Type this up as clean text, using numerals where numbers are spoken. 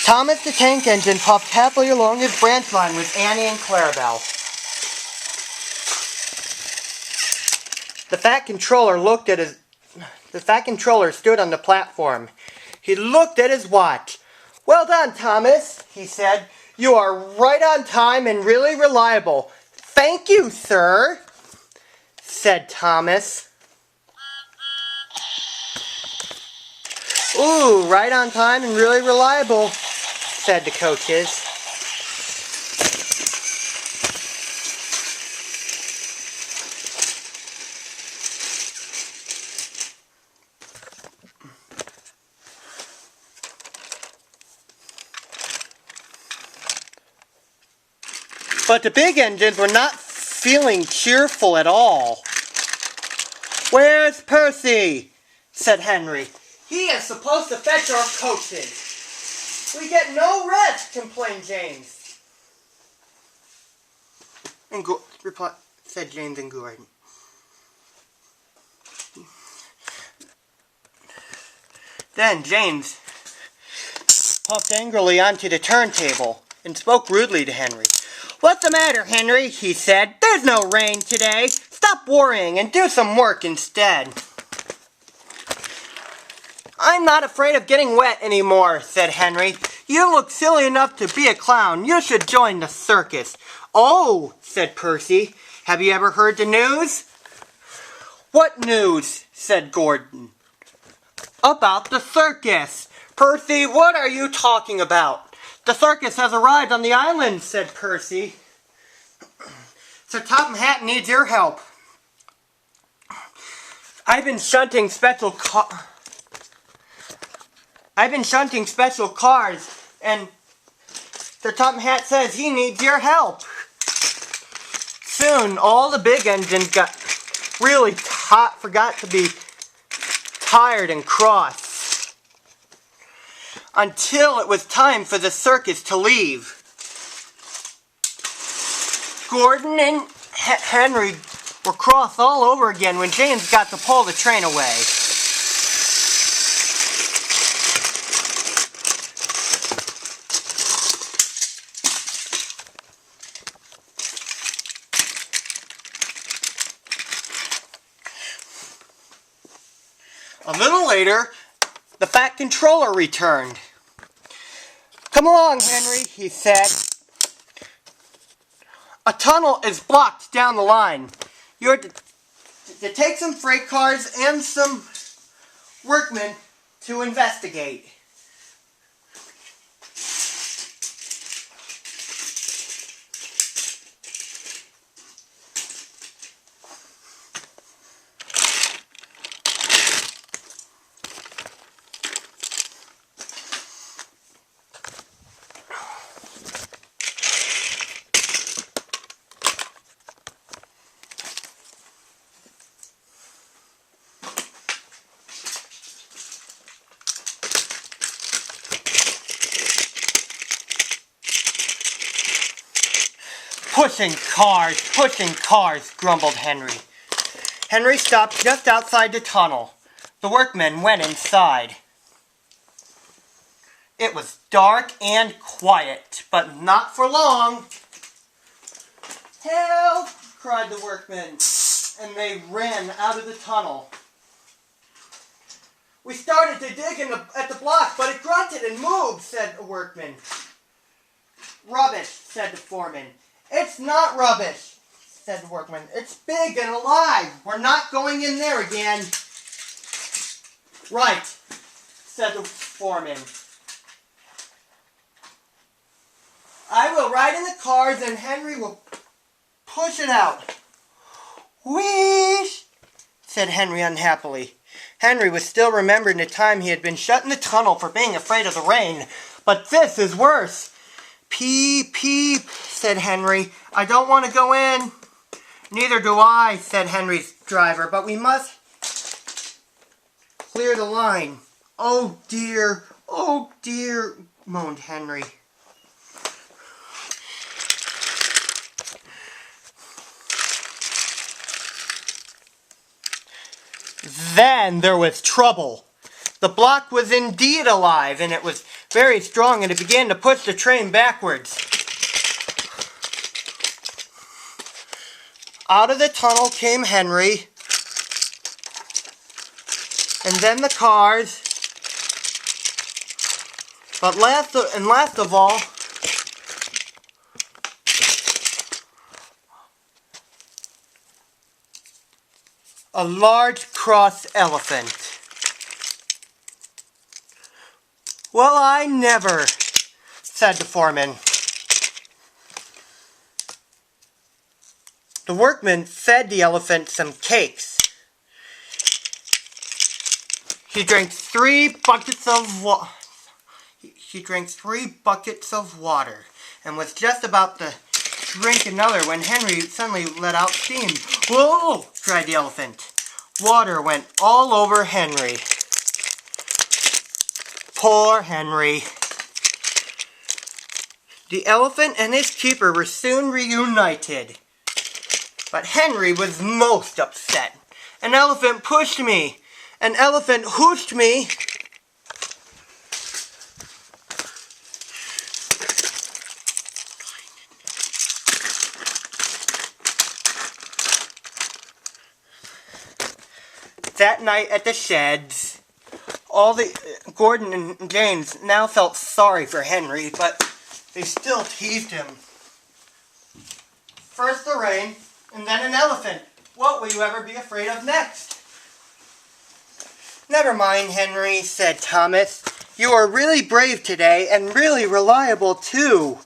Thomas the Tank Engine puffed happily along his branch line with Annie and Clarabelle. The Fat Controller stood on the platform. He looked at his watch. "Well done, Thomas," he said. "You are right on time and really reliable." "Thank you, sir," said Thomas. "Ooh, right on time and really reliable," said the coaches. But the big engines were not feeling cheerful at all. "Where's Percy?" said Henry. "He is supposed to fetch our coaches." "We get no rest," complained James. Said James and Gordon. Then James puffed angrily onto the turntable and spoke rudely to Henry. "What's the matter, Henry?" he said. "There's no rain today. Stop worrying and do some work instead." "I'm not afraid of getting wet anymore," said Henry. "You look silly enough to be a clown. You should join the circus." "Oh," said Percy. "Have you ever heard the news?" "What news?" said Gordon. "About the circus." "Percy, what are you talking about?" "The circus has arrived on the island," said Percy. "Sir Topham Hatt needs your help. I've been shunting special cars, and Sir Topham Hatt says he needs your help." Soon, all the big engines forgot to be tired and cross, until it was time for the circus to leave. Gordon and Henry were cross all over again when James got to pull the train away. A little later, the Fat Controller returned. "Come along, Henry," he said. "A tunnel is blocked down the line. You're to take some freight cars and some workmen to investigate." Pushing cars, grumbled Henry. Henry stopped just outside the tunnel. The workmen went inside. It was dark and quiet, but not for long. "Help!" cried the workmen, and they ran out of the tunnel. "We started to dig at the block, but it grunted and moved," said a workman. "Rubbish," said the foreman. "It's not rubbish," said the workman. "It's big and alive. We're not going in there again." "Right," said the foreman. "I will ride in the cars and Henry will push it out." "Wheesh," said Henry unhappily. Henry was still remembering the time he had been shut in the tunnel for being afraid of the rain. "But this is worse." "Peep, peep," said Henry. "I don't want to go in." "Neither do I," said Henry's driver, "but we must clear the line." "Oh dear, moaned Henry. Then there was trouble. The block was indeed alive, and it was very strong, and it began to push the train backwards. Out of the tunnel came Henry, and then the cars, but last of all, a large cross elephant. Well, I never, said the foreman. The workman fed the elephant some cakes. He drank 3 buckets of water. He drank 3 buckets of water and was just about to drink another when Henry suddenly let out steam. Whoa! Cried the elephant. Water went all over Henry. Poor Henry. The elephant and his keeper were soon reunited. But Henry was most upset. An elephant pushed me. An elephant hooshed me. That night at the sheds, Gordon and James now felt sorry for Henry, but they still teased him. First the rain, and then an elephant. What will you ever be afraid of next? Never mind, Henry, said Thomas. You are really brave today, and really reliable, too.